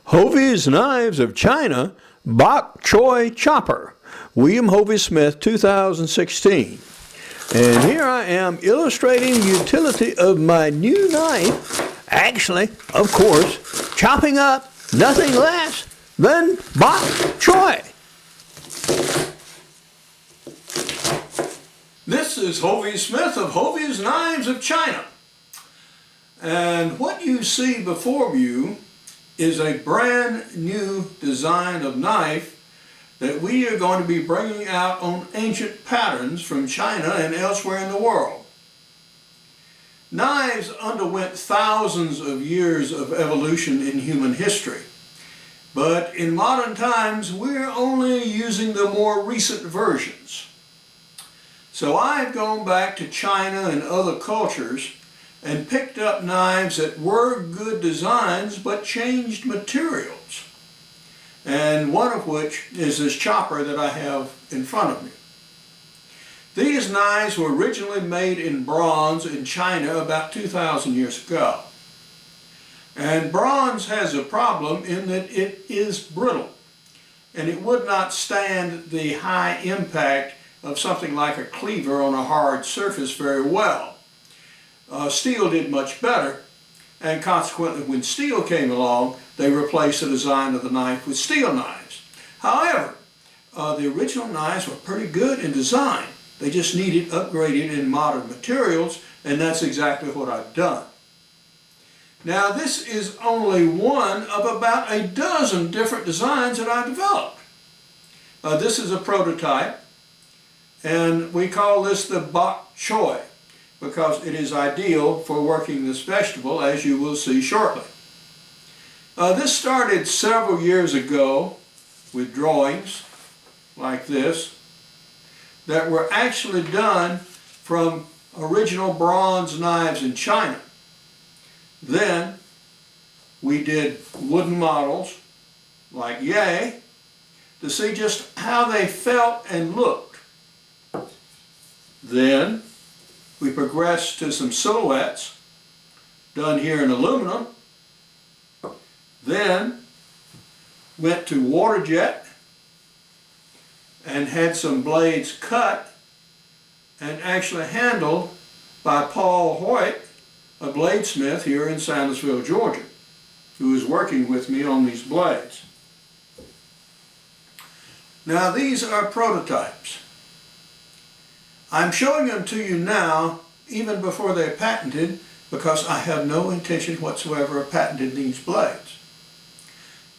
Hovey's Knives of China, Bock Choy Chopper, William Hovey Smith, 2016. And here I am illustrating the utility of my new knife, actually, of course, chopping up nothing less than Bok Choy. This is Hovey Smith of Hovey's Knives of China. And what you see before you is a brand new design of knife that we are going to be bringing out on ancient patterns from China and elsewhere in the world. Knives underwent thousands of years of evolution in human history, but in modern times we're only using the more recent versions. So I've gone back to China and other cultures and picked up knives that were good designs but changed materials. And one of which is this chopper that I have in front of me. These knives were originally made in bronze in China about 2,000 years ago. And bronze has a problem in that it is brittle, and it would not stand the high impact of something like a cleaver on a hard surface very well. Steel did much better, and consequently when steel came along, they replaced the design of the knife with steel knives. However, the original knives were pretty good in design. They just needed upgraded in modern materials, and that's exactly what I've done. Now this is only one of about a dozen different designs that I developed. This is a prototype, and we call this the Bok Choy, because it is ideal for working this vegetable, as you will see shortly. This started several years ago with drawings like this that were actually done from original bronze knives in China. Then we did wooden models like yay to see just how they felt and looked. Then we progressed to some silhouettes done here in aluminum. Then went to water jet and had some blades cut and actually handled by Paul Hoyt, a bladesmith here in Sandusville, Georgia, who is working with me on these blades. Now these are prototypes. I'm showing them to you now, even before they're patented, because I have no intention whatsoever of patenting these blades.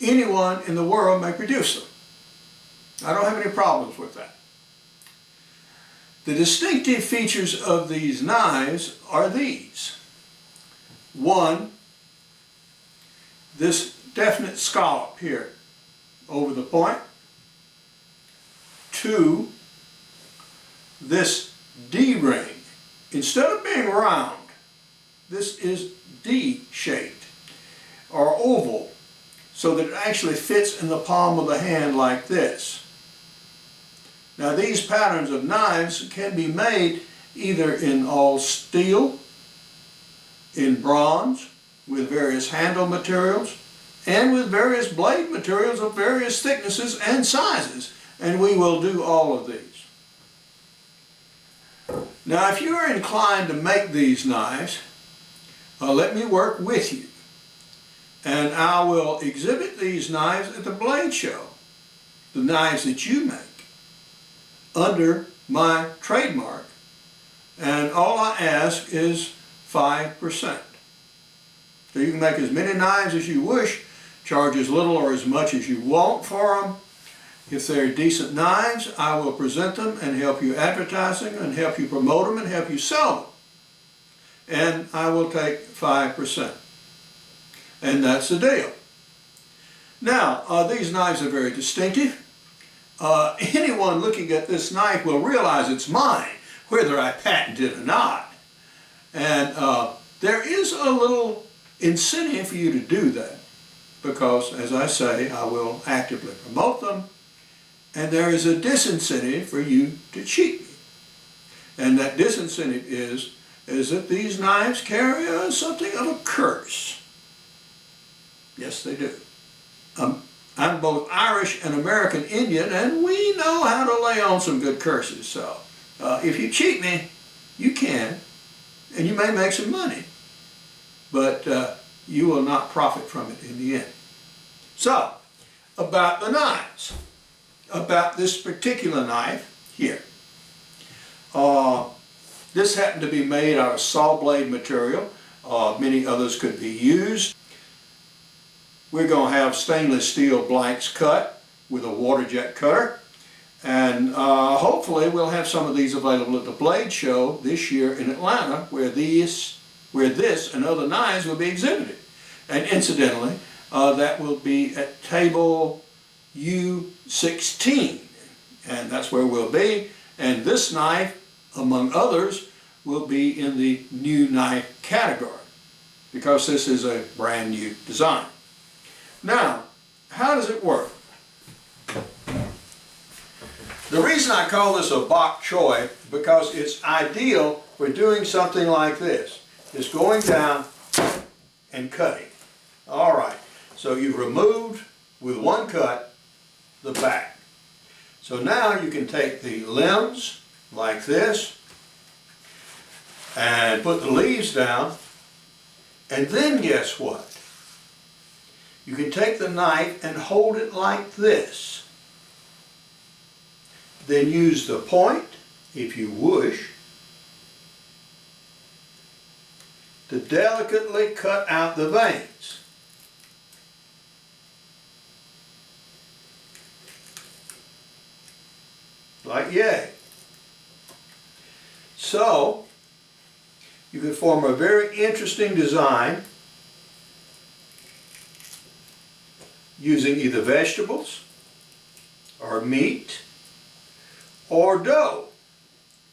Anyone in the world may produce them. I don't have any problems with that. The distinctive features of these knives are these. One, this definite scallop here over the point. Two, this D-ring, instead of being round, this is D-shaped or oval, so that it actually fits in the palm of the hand like this. Now these patterns of knives can be made either in all steel, in bronze, with various handle materials, and with various blade materials of various thicknesses and sizes, and we will do all of these. Now if you are inclined to make these knives, let me work with you, and I will exhibit these knives at the blade show, the knives that you make, under my trademark, and all I ask is 5%. So you can make as many knives as you wish, charge as little or as much as you want for them. If they're decent knives, I will present them and help you advertise them and help you promote them and help you sell them. And I will take 5%. And that's the deal. Now, these knives are very distinctive. Anyone looking at this knife will realize it's mine, whether I patent it or not. And there is a little incentive for you to do that, because, as I say, I will actively promote them. And there is a disincentive for you to cheat me. And that disincentive is that these knives carry something of a curse. Yes, they do. I'm both Irish and American Indian, and we know how to lay on some good curses. So if you cheat me, you can, and you may make some money, but you will not profit from it in the end. So, about the knives, about this particular knife here. This happened to be made out of saw blade material. Many others could be used. We're going to have stainless steel blanks cut with a water jet cutter, and hopefully we'll have some of these available at the Blade Show this year in Atlanta, where this and other knives will be exhibited. And incidentally, that will be at table U16, and that's where we'll be. And this knife, among others, will be in the new knife category, because this is a brand new design. Now, how does it work? The reason I call this a Bok Choy is because it's ideal for doing something like this. It's going down and cutting. All right, so you've removed with one cut the back. So now you can take the limbs like this and put the leaves down, and then guess what? You can take the knife and hold it like this. Then use the point, if you wish, to delicately cut out the veins. Like yay. So, you can form a very interesting design using either vegetables or meat or dough,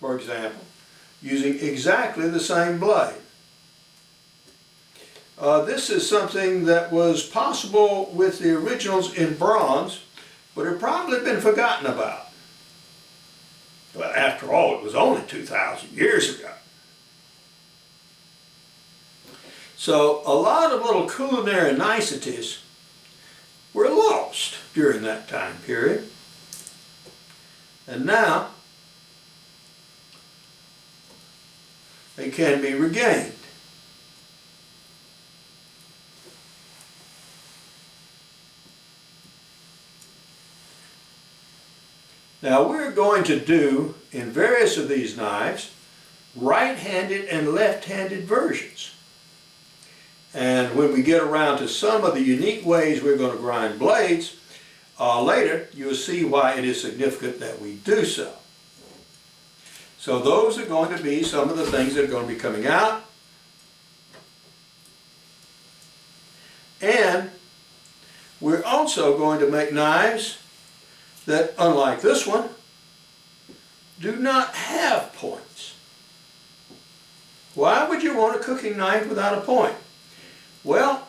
for example, using exactly the same blade. This is something that was possible with the originals in bronze, but had probably been forgotten about. But after all, it was only 2,000 years ago. So a lot of little culinary niceties were lost during that time period. And now they can be regained. Now we're going to do, in various of these knives, right-handed and left-handed versions. And when we get around to some of the unique ways we're going to grind blades, later you'll see why it is significant that we do so. So those are going to be some of the things that are going to be coming out. And we're also going to make knives that, unlike this one, do not have points. Why would you want a cooking knife without a point? Well,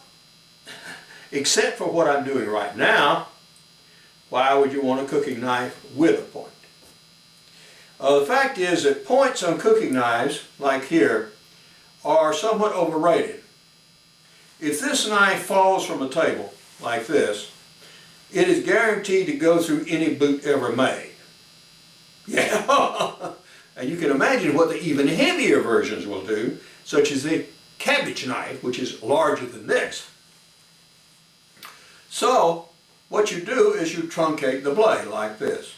except for what I'm doing right now, why would you want a cooking knife with a point? The fact is that points on cooking knives, like here, are somewhat overrated. If this knife falls from a table, like this, it is guaranteed to go through any boot ever made. Yeah, and you can imagine what the even heavier versions will do, such as the cabbage knife, which is larger than this. So, what you do is you truncate the blade like this.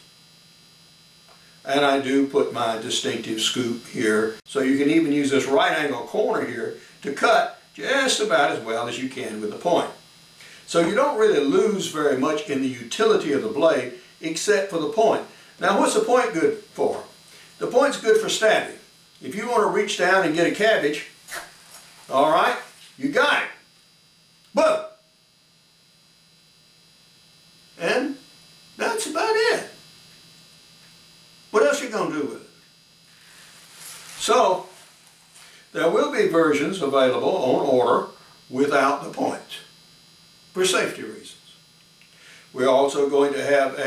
And I do put my distinctive scoop here, so you can even use this right angle corner here to cut just about as well as you can with the point. So you don't really lose very much in the utility of the blade except for the point. Now what's the point good for? The point's good for stabbing. If you want to reach down and get a cabbage, all right, you got it. Boom. And that's about it. What else are you going to do with it? So, there will be versions available on order without the point, for safety reasons. We're also going to have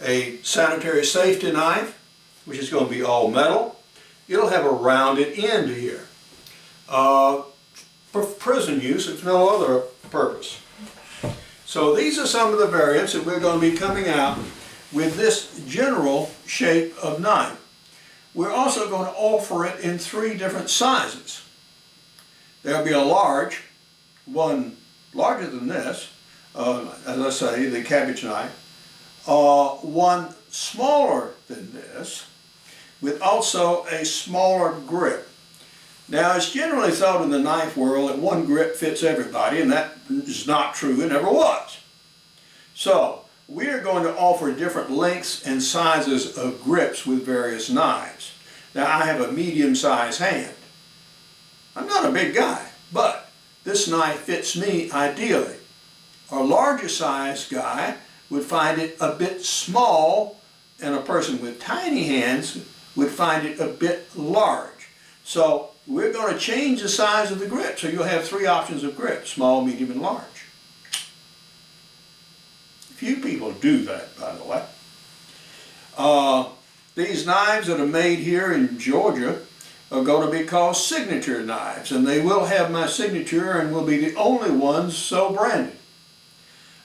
a sanitary safety knife, which is going to be all metal. It'll have a rounded end here. For prison use, if no other purpose. So these are some of the variants that we're going to be coming out with this general shape of knife. We're also going to offer it in 3 different sizes. There'll be a large, one larger than this, as I say, the cabbage knife, one smaller than this, with also a smaller grip. Now, it's generally thought in the knife world that one grip fits everybody, and that is not true. It never was. So, we are going to offer different lengths and sizes of grips with various knives. Now, I have a medium-sized hand. I'm not a big guy, but this knife fits me ideally. A larger sized guy would find it a bit small, and a person with tiny hands would find it a bit large. So we're going to change the size of the grip, so you'll have 3 options of grip: small, medium, and large. Few people do that, by the way. These knives that are made here in Georgia are going to be called signature knives, and they will have my signature and will be the only ones so branded.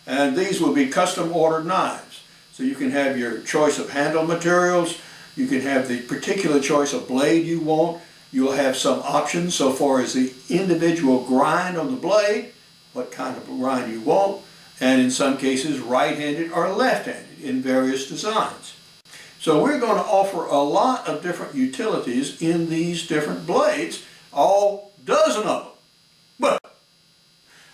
And these will be custom ordered knives. So you can have your choice of handle materials, you can have the particular choice of blade you want, you'll have some options so far as the individual grind on the blade, what kind of grind you want, and in some cases right-handed or left-handed in various designs. So we're going to offer a lot of different utilities in these different blades, all dozen of them. But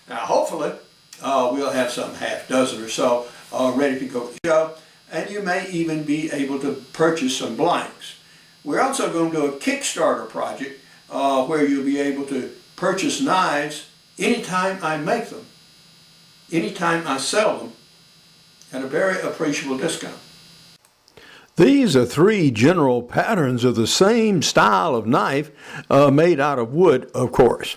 now hopefully we'll have some half dozen or so ready to go to the show, and you may even be able to purchase some blanks. We're also going to do a Kickstarter project where you'll be able to purchase knives anytime I make them, anytime I sell them, at a very appreciable discount. These are 3 general patterns of the same style of knife made out of wood, of course.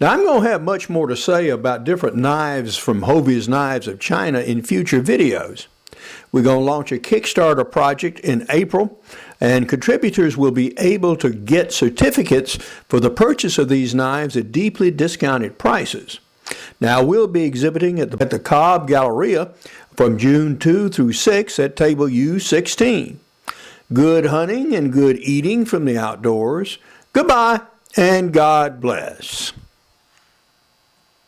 Now, I'm going to have much more to say about different knives from Hovey's Knives of China in future videos. We're going to launch a Kickstarter project in April, and contributors will be able to get certificates for the purchase of these knives at deeply discounted prices. Now, we'll be exhibiting at the Cobb Galleria from June 2 through 6 at table U16. Good hunting and good eating from the outdoors. Goodbye, and God bless.